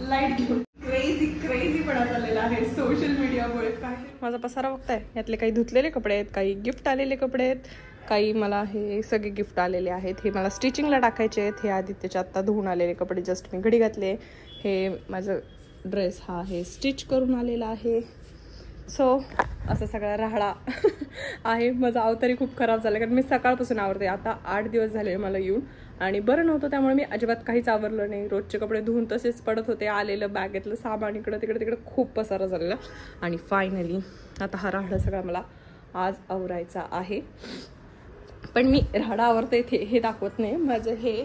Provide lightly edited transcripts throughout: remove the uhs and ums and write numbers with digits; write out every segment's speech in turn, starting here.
Light घेऊन crazy पणा चाललेला आहे सोशल मीडियामुळे. काय माझा पसारा बघताय, यातले काही धुतलेले कपडे आहेत, काही गिफ्ट आलेले कपडे आहेत, काही मला हे सगळे गिफ्ट आलेले आहेत. हे मला स्टिचिंगला टाकायचे आहेत. हे आदित्यच्या आत्ता धुवून आलेले कपडे जस्ट मी घडी घातले. हे माझं ड्रेस हा हे स्टिच करून आलेला आहे. सो असं सगळा राहाडा आहे. माझा अवतारी खूप खराब झाला कारण मी सकाळपासून आवरते. आता 8 दिवस झाले मला येऊन आणि बरं नव्हतं त्यामुळे मी अजिबात काहीच आवरलं नाही. रोजचे कपडे धुवून तसेच पडत होते. आलेलं बॅगेतलं सामान इकडं तिकडे खूप पसारा झालेला आणि फायनली आता हा राहाडा सगळा मला आज आवरायचा आहे. पण मी राहाडा आवरते हे दाखवत नाही. माझं हे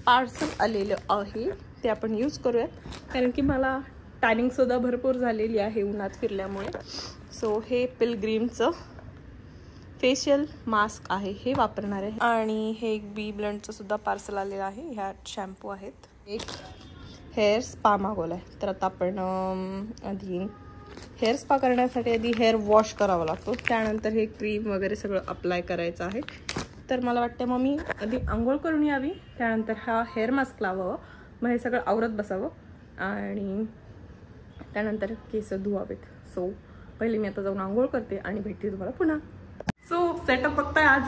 पार्सल आलेलं आहे ते आपण यूज करूयात कारण की मला टॅनिंगसुद्धा भरपूर झालेली आहे उन्हात फिरल्यामुळे. सो हे पिलग्रीमचं फेशियल मास्क आहे हे वापरणार आहे. आणि हे एक बी ब्लंटचं सुद्धा पार्सल आलेलं आहे. ह्यात शॅम्पू आहेत. एक हेअर स्पा मागवला आहे. तर आता आपण आधी हेअर स्पा करण्यासाठी आधी हेअर वॉश करावा लागतो. त्यानंतर हे क्रीम वगैरे सगळं अप्लाय करायचं आहे. तर मला वाटतं मग मी आधी आंघोळ करून यावी, त्यानंतर हा हेअर मास्क लावावं, मग हे सगळं आवरत बसावं आणि त्यानंतर केस धुवावेत. सो पहिले मी आता जाऊन आंघोळ करते आणि भेटते तुम्हाला पुन्हा. सो सेटअप बघताय आज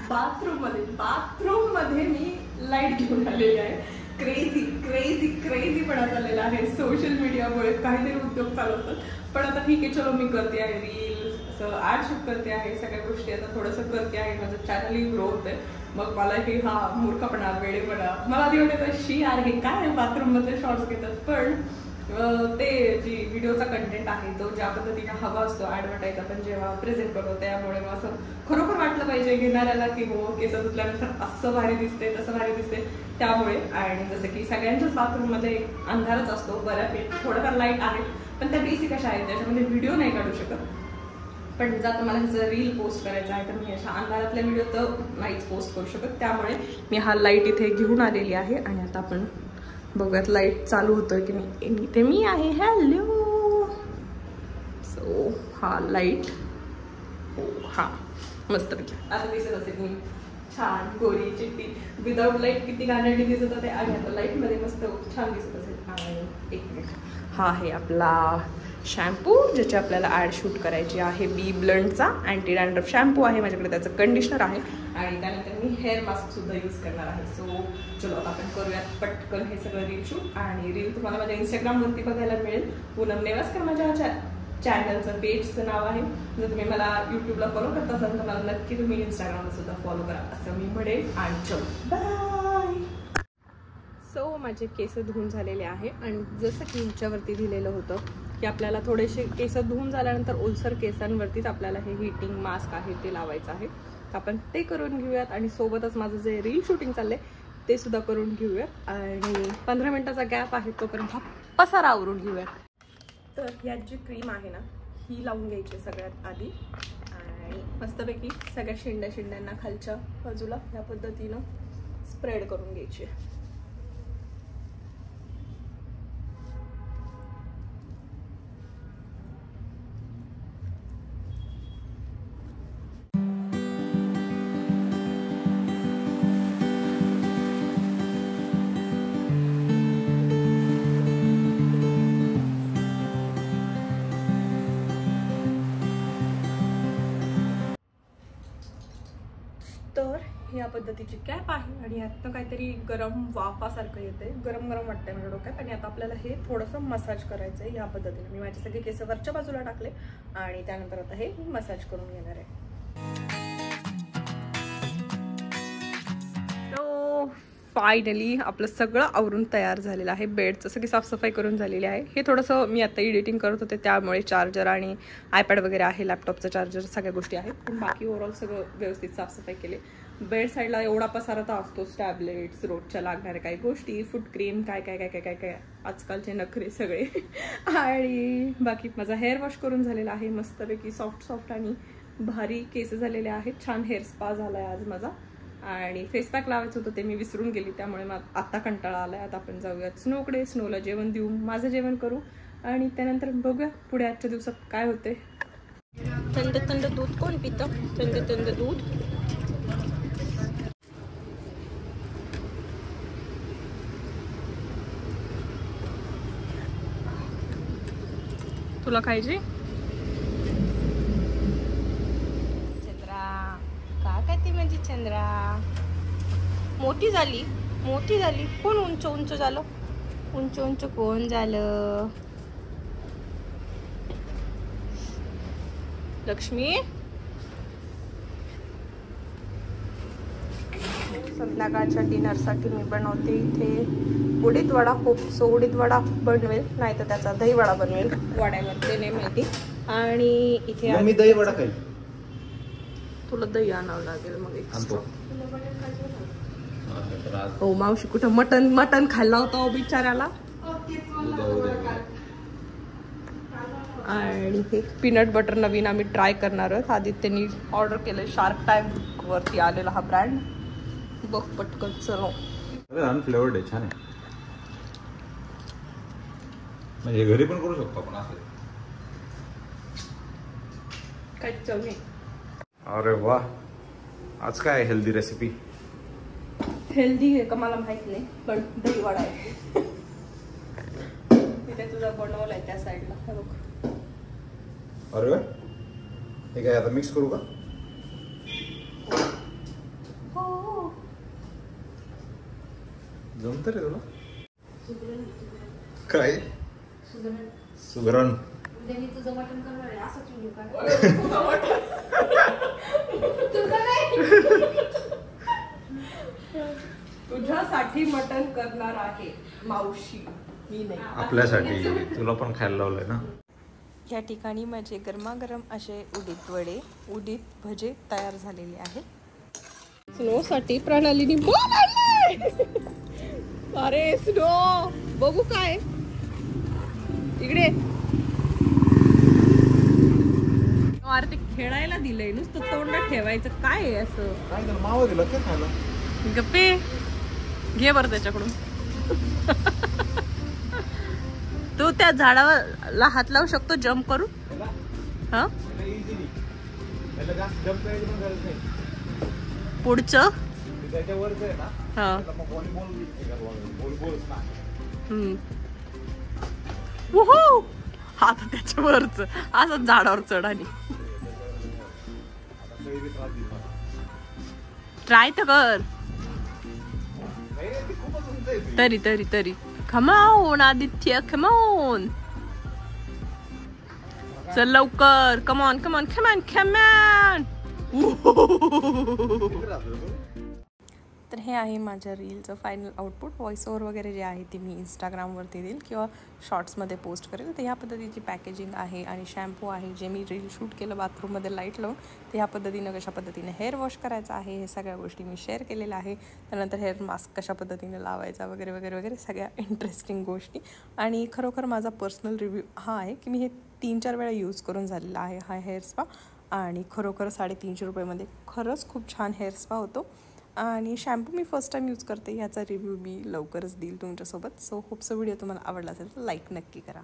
बाथरूममध्ये मी लाईट घेऊन आलेली आहे. क्रेझी पणा चाललेला आहे सोशल मीडियामुळे. काहीतरी उद्योग चालू असतात. पण आता ठीक आहे, चलो मी करते आहे रील, असं ॲड शूट करते आहे, सगळ्या गोष्टी आता थोडंसं करते आहे. माझं चॅनलही ग्रो होतंय. मग मला हे हा मूर्खपणा वेळेपणा मला आधी वाटतं शी यार हे काय बाथरूममधले शॉर्ट्स घेतात. पण ते जी व्हिडिओचा कंटेंट आहे तो ज्या पद्धतीने हवा असतो ॲडव्हर्टाईज आपण जेव्हा प्रेझेंट करतो त्यामुळे मग असं खरोखर वाटलं पाहिजे घेणाऱ्याला की हो केस धुतल्यानंतर असं भारी दिसते तसं भारी दिसते. त्यामुळे आणि जसं की सगळ्यांच्याच बाथरूममध्ये अंधारच असतो बऱ्यापैकी, थोडंफार लाईट आहे पण त्या बेसिक अशा आहेत त्याच्यामध्ये व्हिडिओ नाही काढू शकत. पण जर मला ह्याचं रील पोस्ट करायचं आहे तर मी अशा अंधारातल्या व्हिडिओ तर नाहीच पोस्ट करू शकत. त्यामुळे मी हा लाईट इथे घेऊन आलेली आहे आणि आता आपण बघूयात लाईट चालू होतोय की नाही. इथे मी आहे. हॅलो. सो हा लाईट हा मस्त आता दिसत असेल मी छान गोरी चिट्टी. विदाउट लाईट किती घाणेरडी दिसत होते आणि आता लाईटमध्ये मस्त छान दिसत असेल. आणि एक मिनिट, हा आहे आपला शॅम्पू ज्याची आपल्याला ॲड शूट करायची आहे. बी ब्लंटचा अँटी डॅन्ड्रफ शॅम्पू आहे माझ्याकडे, त्याचं कंडिशनर आहे आणि त्यानंतर मी हेअर मास्क सुद्धा यूज करणार आहे. सो चलो आपण करूयात पटकन हे सगळं रील शूट. आणि रील तुम्हाला माझ्या इंस्टाग्रामवरती बघायला मिळेल. पूनम नेवास्कर माझ्या चॅनलचं पेजचं नाव आहे. जर तुम्ही मला यूट्यूबला फॉलो करत असाल तर मला नक्की तुम्ही इंस्टाग्रामला सुद्धा फॉलो करा असं मी म्हणेन. आणि चलो बाय. सो माझे केस धुवून झालेले आहे आणि जसं की ह्याच्यावरती दिलेलं होतं की आपल्याला थोडेसे केस धुवून झाल्यानंतर ओलसर केसांवरतीच आपल्याला हे हीटिंग मास्क आहे ते लावायचं आहे. तर आपण ते करून घेऊयात आणि सोबतच माझं जे रील शूटिंग चाललंय ते सुद्धा करून घेऊयात. आणि 15 मिनिटाचा गॅप आहे तोपर्यंत हा पसारा आवरून घेऊयात. तर ह्यात जी क्रीम आहे ना ही लावून घ्यायची सगळ्यात आधी आणि मस्तपैकी सगळ्या शिंड्यांना खालच्या बाजूला ह्या पद्धतीनं स्प्रेड करून घ्यायची. तर ह्या पद्धतीची कॅप आहे आणि यातनं काहीतरी गरम वाफासारखं येते. गरम वाटतंय माझ्या डोक्यात. आणि आता आपल्याला हे थोडंसं मसाज करायचं आहे. ह्या पद्धतीने मी माझे सगळे केस वरच्या बाजूला टाकले आणि त्यानंतर आता हे मसाज करून घेणार आहे. तो फायनली आपलं सगळं आवरून तयार झालेलं आहे. बेडचं सगळी साफसफाई करून झालेली आहे. हे थोडंसं मी आता एडिटिंग करत होते त्यामुळे चार्जर आणि आयपॅड वगैरे आहे, लॅपटॉपचं चार्जर सगळ्या गोष्टी आहेत. पण बाकी ओव्हरऑल सगळं व्यवस्थित साफसफाई केली. बेड साईडला एवढा पसारा तर असतोच, टॅबलेट्स, रोजच्या लागणाऱ्या काही गोष्टी, फूट क्रीम, काय आजकालचे नखरे सगळे. आणि बाकी माझा हेअर वॉश करून झालेला आहे मस्तपैकी सॉफ्ट आणि भारी केस झालेले आहेत. छान हेअर स्पा झाला आहे आज माझा. आणि फेस पॅक लावायचं होतं ते मी विसरून गेली त्यामुळे मला आता कंटाळा आलाय. आता आपण जाऊयात स्नोकडे, स्नोला जेवण देऊ, माझं जेवण करू आणि त्यानंतर बघूया पुढे आजच्या दिवसात काय होते. थंड दूध कोण पितं? थंड दूध. तुला खायची? चंद्रा का काय ती माझी चंद्रा मोठी झाली कोण उंच उंच झालं उंच उंच कोण झालं लक्ष्मी. संध्याकाळच्या डिनरसाठी मी बनवते इथे उडीद वडा. सो उडीद वडा बनवेल नाही तर त्याचा दही वडा बनवेल. वड्यामध्ये नाही माहिती. आणि इथे मी दही वडा खाईल. तुला दही आणावं लागेल मग एक्स्ट्रा. हो मावशी कुठं मटन खाल्ला होता हो बिचाऱ्याला. आणि हे पीनट बटर नवीन आम्ही ट्राय करणार आहोत. आदित्यनी ऑर्डर केलं. शार्क टँक वरती आलेला हा ब्रँड. बघ पटकन चलो. अनफ्लेवर्ड आहे छान आहे. म्हणजे घरी पण करू शकतो आपण असं. काही चव नाही. अरे वा. आज काय हेल्दी रेसिपी? हेल्दी आहे का मला माहित नाही पण दही वडा आहे. तिथे तुझा बनवलाय त्या साईडला. बघ. अरे वा. हे काय आता मिक्स करू का? हो जमत रे तुला? काय सुगरण? तुझं मटण करणार आहे असंच व्हिडिओ काढ. तुझ्यासाठी मटण करणार आहे मावशी, मी नाही. आपल्यासाठी. तुला पण खायला लावलंय ना. या ठिकाणी माझे गरमागरम असे उडीद भजे तयार झालेले आहेत. स्नो साठी प्रणालीने अरे स्नो बघू काय इकडे. अरे ते खेळायला दिलंय नुसतं तोंडात ठेवायचं काय आहे असं. काय झालं? मावा दिला काय खायला? गप्पे घे बरं त्याच्याकडून. तू त्या झाडाला हात लावू शकतो जम्प करून. हा पुढचं हा. आता त्याच्यावरच असं झाडावर चढ आणि ट्राय तर कर. तरी कमावून आदित्य कमावून चल लवकर. कमॉन. तर हे आहे माझ्या रीलचं फायनल आउटपुट. व्हॉइस ओव्हर वगैरे जे आहे ते मी इंस्टाग्रामवरती देईल किंवा शॉर्ट्समध्ये पोस्ट करेल. तर ह्या पद्धतीची पॅकेजिंग आहे आणि शॅम्पू आहे जे मी रील शूट केलं बाथरूममध्ये लाईट लावून. तर ह्या पद्धतीनं कशा पद्धतीने हेअर वॉश करायचं आहे हे सगळ्या गोष्टी मी शेअर केलेल्या आहे. त्यानंतर हेअर मास्क कशा पद्धतीने लावायचा वगैरे सगळ्या इंटरेस्टिंग गोष्टी. आणि खरोखर माझा पर्सनल रिव्ह्यू हा आहे की मी हे 3-4 वेळा यूज करून झालेला आहे हा हेअर स्पा. आणि खरोखर 350 रुपयामध्ये खरंच खूप छान हेअर स्पा होतो. आणि शॅम्पू मी फर्स्ट टाईम यूज करते. ह्याचा रिव्ह्यू मी लवकरच देईल तुमच्यासोबत. सो होप व्हिडिओ तुम्हाला आवडला असेल तर लाईक नक्की करा.